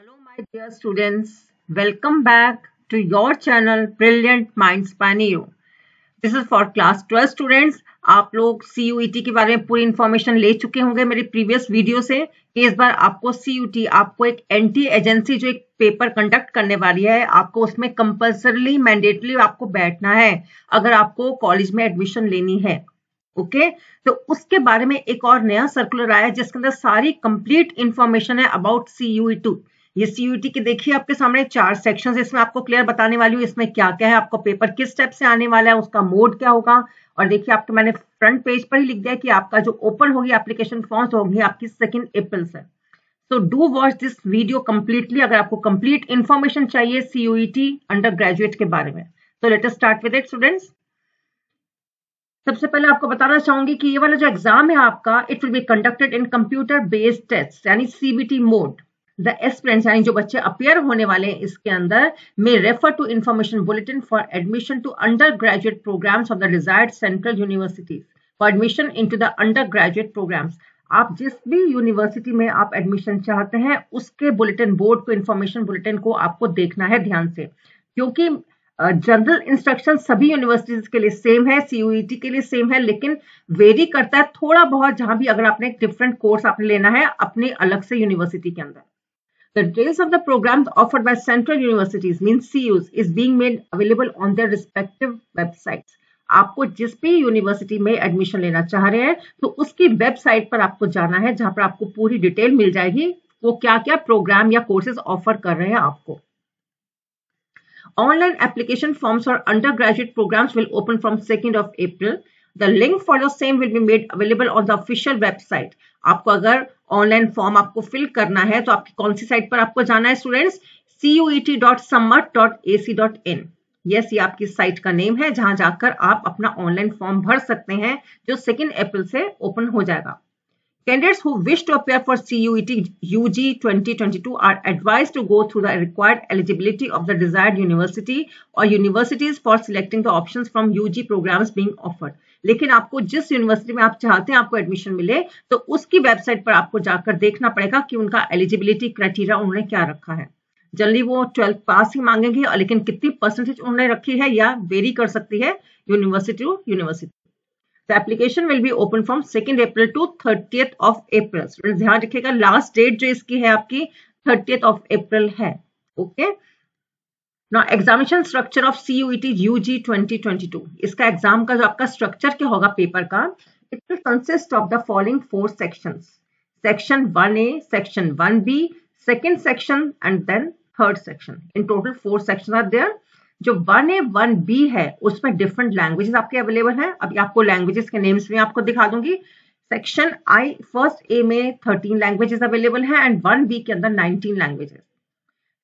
Hello, my dear students. Welcome back to your channel Brilliant Minds by Neo. This is for class 12 students. आप लोग CUET के बारे में पूरी information ले चुके होंगे मेरे प्रीवियस वीडियो से कि इस बार आपको CUET आपको एक एंटी एजेंसी जो एक पेपर कंडक्ट करने वाली है, आपको उसमें कंपल्सरली मैंडेटली आपको बैठना है अगर आपको कॉलेज में एडमिशन लेनी है. ओके तो उसके बारे में एक और नया सर्कुलर आया है जिसके अंदर सारी कंप्लीट इंफॉर्मेशन है अबाउट CUET. ये CUET के देखिए आपके सामने 4 सेक्शंस इसमें आपको क्लियर बताने वाली हूँ. इसमें क्या क्या है, आपको पेपर किस स्टेप से आने वाला है, उसका मोड क्या होगा. और देखिए आपको मैंने फ्रंट पेज पर ही लिख दिया कि आपका जो ओपन होगी एप्लीकेशन फॉर्म्स होंगी आपकी 2 अप्रैल से. So do watch this video completely अगर आपको complete information चाहिए CUET अंडर ग्रेजुएट के बारे में. So let us start with it students. सबसे पहले आपको बताना चाहूंगी कि ये वाला जो एग्जाम है आपका it will be conducted in computer based test यानी CBT मोड. द एस्पिरेंट्स यानी जो बच्चे अपियर होने वाले हैं इसके अंदर में refer to information bulletin for admission to undergraduate programmes of the desired central universities for admission into the undergraduate programmes. आप जिस भी यूनिवर्सिटी में आप एडमिशन चाहते हैं उसके बुलेटिन बोर्ड को इंफॉर्मेशन बुलेटिन को आपको देखना है ध्यान से, क्योंकि जनरल इंस्ट्रक्शन सभी यूनिवर्सिटीज के लिए सेम है, CUET के लिए सेम है, लेकिन वेरी करता है थोड़ा बहुत जहां भी अगर आपने एक डिफरेंट कोर्स आपने लेना है अपने अलग से यूनिवर्सिटी के अंदर. The details of the programs offered by central universities means CUs is being made available on their respective websites. आपको जिस भी यूनिवर्सिटी में एडमिशन लेना चाह रहे हैं तो उसकी वेबसाइट पर आपको जाना है जहां पर आपको पूरी डिटेल मिल जाएगी वो क्या क्या प्रोग्राम या कोर्सेज ऑफर कर रहे हैं आपको. Online application forms for undergraduate programs will open from 2nd of April. The link for the same will be made available on the official website. आपको अगर ऑनलाइन फॉर्म आपको फिल करना है तो आपकी कौन सी साइट पर आपको जाना है स्टूडेंट्स? cuet.sammat.ac.in. यस, ये आपकी साइट का नेम है जहां जाकर आप अपना ऑनलाइन फॉर्म भर सकते हैं जो 2 अप्रैल से ओपन हो जाएगा. Candidates who wish to appear for CUET UG 2022 are advised to go through the required eligibility of the desired university or universities for selecting the options from UG programs being offered. लेकिन आपको जिस university में आप चाहते हैं आपको admission मिले तो उसकी वेबसाइट पर आपको जाकर देखना पड़ेगा कि उनका एलिजिबिलिटी क्राइटेरिया उन्होंने क्या रखा है. जनरली वो 12th पास ही मांगेंगे, लेकिन कितनी परसेंटेज उन्होंने रखी है या वेरी कर सकती है university to university. The application will be open from 2nd April to 30th of April. Students ध्यान रखिएगा लास्ट डेट जो इसकी है आपकी 30th of April है. Okay. Now examination structure of CUET UG 2022. इसका एग्जाम का जो आपका स्ट्रक्चर क्या होगा पेपर का, it will consist of the following 4 sections. Section 1A, Section 1B, second section and then third section. In total 4 sections are there. जो 1A 1B है उसमें डिफरेंट लैंग्वेजेस आपके अवेलेबल हैं. अभी आपको लैंग्वेजेस के नेम्स भी आपको दिखा दूंगी. सेक्शन आई फर्स्ट ए में 13 लैंग्वेजेस अवेलेबल हैं एंड 1B के अंदर 19 लैंग्वेजेस.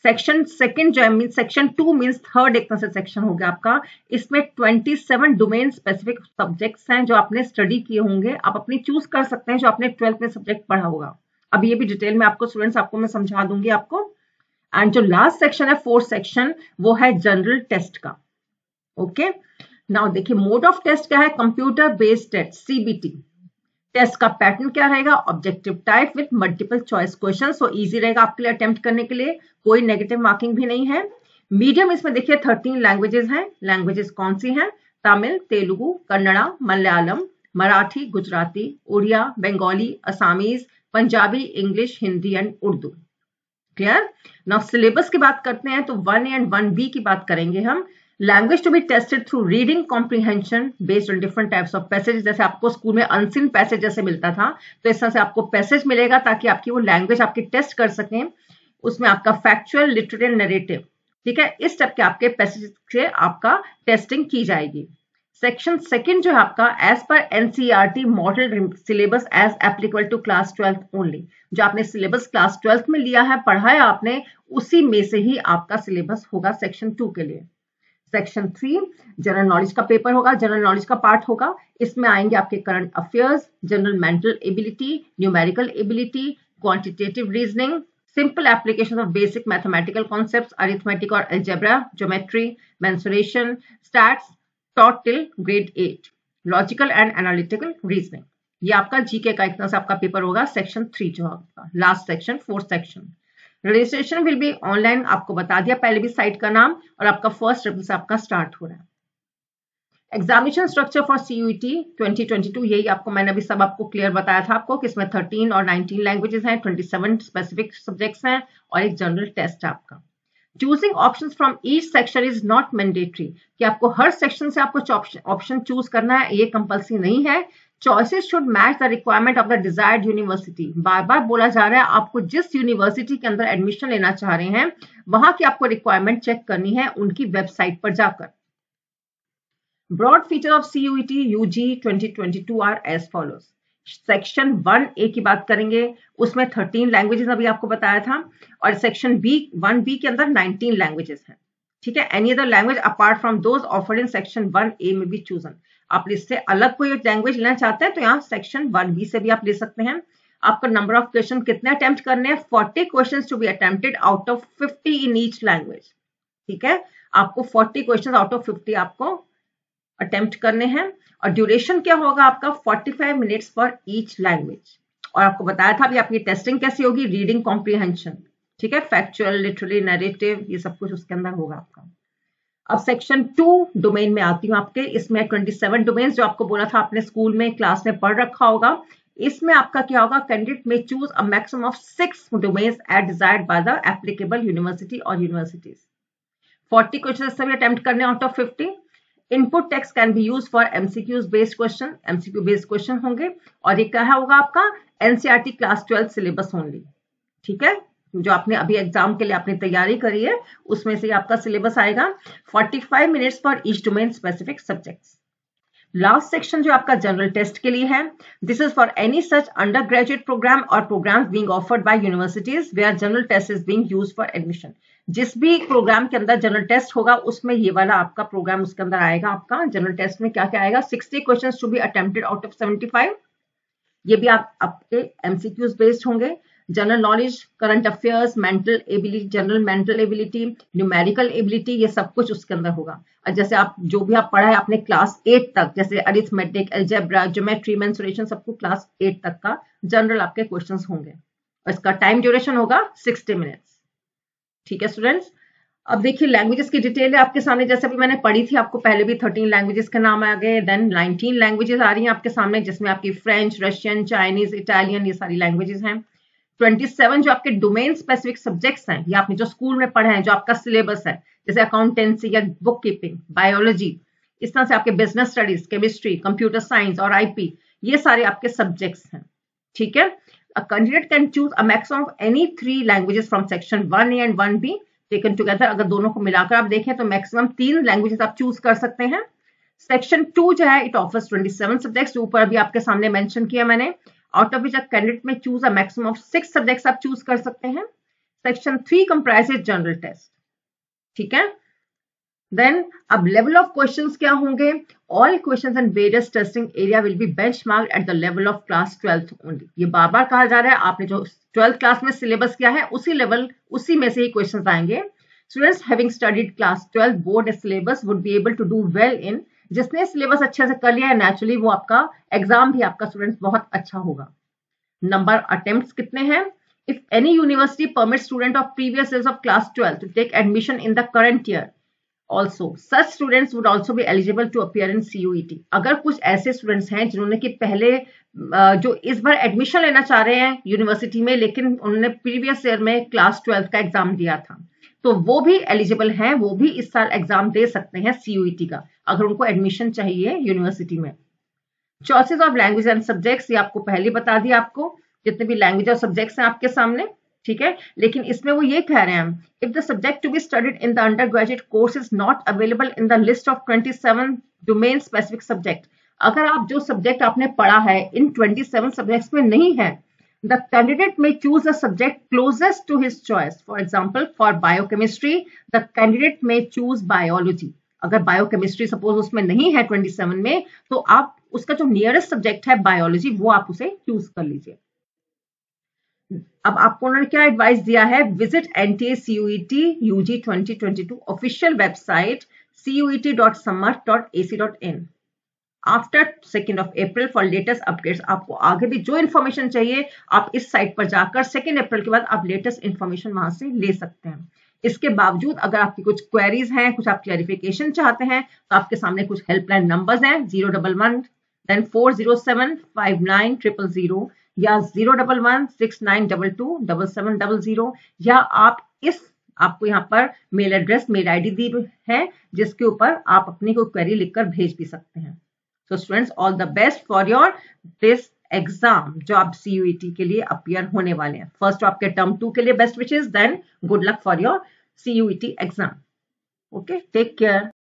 सेक्शन सेकंड जो मीन सेक्शन 2 मीन्स थर्ड एक तरह से सेक्शन हो गया आपका. इसमें 27 डोमेन स्पेसिफिक सब्जेक्ट्स हैं जो आपने स्टडी किए होंगे. आप अपनी चूज कर सकते हैं जो आपने 12th में सब्जेक्ट पढ़ा होगा. अब ये भी डिटेल में आपको स्टूडेंट्स आपको मैं समझा दूंगी आपको. एंड जो लास्ट सेक्शन है 4th सेक्शन वो है जनरल टेस्ट का. ओके. नाउ देखिए मोड ऑफ टेस्ट क्या है, computer based test CBT. Test का पैटर्न क्या रहेगा, objective type with multiple choice question. So easy रहेगा आपके लिए अटेम्प्ट करने के लिए, कोई नेगेटिव मार्किंग भी नहीं है. मीडियम इसमें देखिए 13 लैंग्वेजेस हैं. लैंग्वेजेस कौन सी हैं? Tamil, Telugu, Kannada, Malayalam, Marathi, Gujarati, Oriya, Bengali, Assamese, Punjabi, English, Hindi and Urdu. Clear. Now syllabus की बात करते हैं तो 1A एंड 1B की बात करेंगे हम. Language to be tested through reading comprehension based on different types of passage. जैसे आपको स्कूल में अनसीन पैसेज जैसे मिलता था तो इस तरह से आपको पैसेज मिलेगा ताकि आपकी वो लैंग्वेज आपकी टेस्ट कर सकें. उसमें आपका फैक्चुअल, लिटरेरी, नरेटिव, ठीक है, इस टाइप के आपके पैसेज से आपका टेस्टिंग की जाएगी. सेक्शन सेकंड जो है आपका एज पर NCERT model syllabus as applicable to class 12th only. जो आपने सिलेबस क्लास 12th में लिया है, पढ़ा है आपने, उसी में से ही आपका सिलेबस होगा सेक्शन 2 के लिए. सेक्शन 3 जनरल नॉलेज का पेपर होगा, जनरल नॉलेज का पार्ट होगा. इसमें आएंगे आपके current affairs, general mental ability, numerical ability, quantitative reasoning, simple application of basic mathematical concepts, arithmetic और algebra, geometry, mensuration, stats taught till grade 8, logical and analytical reasoning. ये आपका GK का एक तरह से आपका पेपर होगा सेक्शन 3 जो आपका last section 4th section. Registration will be online, आपको बता दिया पहले भी साइट का नाम, और आपका 1 अप्रैल से आपका स्टार्ट हो रहा है। एग्जामिनेशन स्ट्रक्चर फॉर CUET 2022, यही आपको मैंने अभी सब आपको क्लियर बताया था आपको कि इसमें 13 और 19 लैंग्वेजेस हैं, 27 स्पेसिफिक सब्जेक्ट्स हैं और एक जनरल टेस्ट है आपका। Choosing options from each section is not mandatory, कि आपको हर सेक्शन से आपको ऑप्शन चूज करना है, ये कंपल्सरी नहीं है। Choices should match the requirement of the desired university, बार बार बोला जा रहा है आपको जिस यूनिवर्सिटी के अंदर एडमिशन लेना चाह रहे हैं वहां की आपको रिक्वायरमेंट चेक करनी है उनकी वेबसाइट पर जाकर। Broad features of CUET UG 2022 are as follows. Section 1A की बात करेंगे, उसमें 13 लैंग्वेजेस अभी आपको बताया था, और सेक्शन B 1B के अंदर 19 लैंग्वेजेस हैं। ठीक है, any other language apart from those offered in section 1A में बी चूजन। आप इससे अलग कोई लैंग्वेज लेना चाहते हैं तो यहाँ सेक्शन 1B से भी आप ले सकते हैं। आपका नंबर ऑफ क्वेश्चन कितने अटेम्प्ट करने हैं, 40 question to be attempted out of 50 in each language. ठीक है, आपको 40 क्वेश्चन आउट ऑफ 50 आपको अटेम्प्ट करने हैं, और ड्यूरेशन क्या होगा आपका 45 मिनट्स फॉर ईच लैंग्वेज। और आपको बताया था अभी आपकी टेस्टिंग कैसी होगी, रीडिंग कॉम्प्रिहेंशन, ठीक है, फैक्चुअल, लिटरली, नैरेटिव, ये सब कुछ उसके अंदर होगा आपका। अब सेक्शन 2 डोमेन में आती हूँ आपके, इसमें 27 डोमेन्स जो आपको बोला था आपने स्कूल में क्लास में पढ़ रखा होगा। इसमें आपका क्या होगा, candidate may choose a maximum of 6 domains as desired by the applicable university और यूनिवर्सिटीज। 40 क्वेश्चन सभी अटेम्प्ट करने out of 50। Input text can be use for MCQs based question, MCQ based question होंगे, और ये क्या होगा आपका NCERT क्लास 12 सिलेबस ओनली। ठीक है, जो आपने अभी एग्जाम के लिए आपने तैयारी करी है उसमें से आपका सिलेबस आएगा। 45 minutes for each domain specific subjects. Last section जो आपका जनरल टेस्ट के लिए है, this is for any such undergraduate program और program being offered by universities where general test is being used for admission. जिस भी programme के अंदर जनरल टेस्ट होगा उसमें ये वाला आपका प्रोग्राम उसके अंदर आएगा। आपका जनरल टेस्ट में क्या क्या आएगा, 60 questions to be attempted out of 75। ये भी आपके MCQs बेस्ड होंगे। General knowledge, current affairs, mental ability, general mental ability, numerical ability, ये सब कुछ उसके अंदर होगा। और जैसे आप जो भी आप पढ़ा है आपने क्लास 8 तक, जैसे अरिथमेटिक, अलजेब्रा, ज्योमेट्री, मेंसुरेशन, सबको क्लास 8 तक का जनरल आपके क्वेश्चंस होंगे, और इसका टाइम ड्यूरेशन होगा 60 मिनट्स। ठीक है स्टूडेंट्स, अब देखिए लैंग्वेजेस की डिटेल है आपके सामने, जैसे भी मैंने पढ़ी थी आपको पहले भी 13 लैंग्वेजेस के नाम आ गए, देन 19 लैंग्वेजेस आ रही हैं आपके सामने, जिसमें आपकी फ्रेंच, रशियन, चाइनीज, इटालियन, ये सारी लैंग्वेजेस हैं। 27 जो आपके डोमेन स्पेसिफिक सब्जेक्ट्स हैं, ये आपने जो स्कूल में पढ़े हैं, जो आपका सिलेबस है, जैसे अकाउंटेंसी या बुक कीपिंग, बायोलॉजी, इस तरह से आपके business studies, chemistry, computer science और IP, ये सारे आपके सब्जेक्ट्स हैं। ठीक है, a candidate can choose a maximum of any 3 languages from section 1A and 1B taken together। अगर दोनों को मिलाकर आप देखें तो मैक्सिमम 3 लैंग्वेजेस आप चूज कर सकते हैं। सेक्शन 2 जो है इट ऑफर्स 27 सब्जेक्ट्स, ऊपर अभी आपके सामने मेंशन किया मैंने, out of which a candidate may choose a maximum of 6 subjects आप चूज कर सकते हैं। Section 3 comprises general test. ठीक है, देन अब लेवल ऑफ क्वेश्चंस क्या होंगे, all questions and various testing area will be benchmarked at the level of class 12th only. ये बार बार कहा जा रहा है, आपने जो 12th क्लास में सिलेबस किया है उसी लेवल, उसी में से ही क्वेश्चंस आएंगे। Students having studied class 12 board syllabus would be able to do well in, जिसने सिलेबस अच्छे से कर लिया है नेचुरली वो आपका एग्जाम भी आपका स्टूडेंट्स बहुत अच्छा होगा। नंबर अटेम्प्ट्स कितने हैं, if any university permit student of previous years of class 12 to take admission in the current year also such students would also be eligible to appear in CUET। अगर कुछ ऐसे students हैं जिन्होंने कि पहले जो इस बार एडमिशन लेना चाह रहे हैं यूनिवर्सिटी में लेकिन उन्होंने प्रीवियस ईयर में क्लास 12 का एग्जाम दिया था, तो वो भी एलिजिबल हैं, वो भी इस साल एग्जाम दे सकते हैं CUET का अगर उनको एडमिशन चाहिए यूनिवर्सिटी में। Choices of language and subjects ये आपको पहले बता दिया, आपको जितने भी लैंग्वेज और सब्जेक्ट्स हैं आपके सामने। ठीक है, लेकिन इसमें वो ये कह रहे हैं, if the subject to be studied in the undergraduate course is not available in the list of 27 domain specific subject, अगर आप जो सब्जेक्ट आपने पढ़ा है इन 27 सब्जेक्ट्स में नहीं है, the candidate may choose a subject closest to his choice. For example for biochemistry the candidate may choose biology. अगर बायोकेमिस्ट्री सपोज उसमें नहीं है 27 में, तो आप उसका जो नियरेस्ट सब्जेक्ट है बायोलॉजी वो आप उसे चूज कर लीजिए। अब आपको उन्होंने क्या एडवाइस दिया है, visit NTA CUET UG 2022 official website cuet.samarth.ac.in। After 2 April for latest updates. आपको आगे भी जो इन्फॉर्मेशन चाहिए आप इस साइट पर जाकर 2 अप्रैल के बाद आप लेटेस्ट इन्फॉर्मेशन वहां से ले सकते हैं। इसके बावजूद अगर आपकी कुछ क्वेरीज हैं, कुछ आप क्लैरिफिकेशन चाहते हैं, तो आपके सामने कुछ हेल्पलाइन नंबर्स हैं 011 देन 4075900 या 01169227700 या आप आपको यहाँ पर मेल एड्रेस, मेल आईडी दी है जिसके ऊपर आप अपनी कोई क्वेरी लिखकर भेज भी सकते हैं। So students, all the best for your this exam जो आप CUET के लिए अपीयर होने वाले हैं। फर्स्ट आपके टर्म 2 के लिए best wishes, then good luck for your CUET exam. Okay, take care.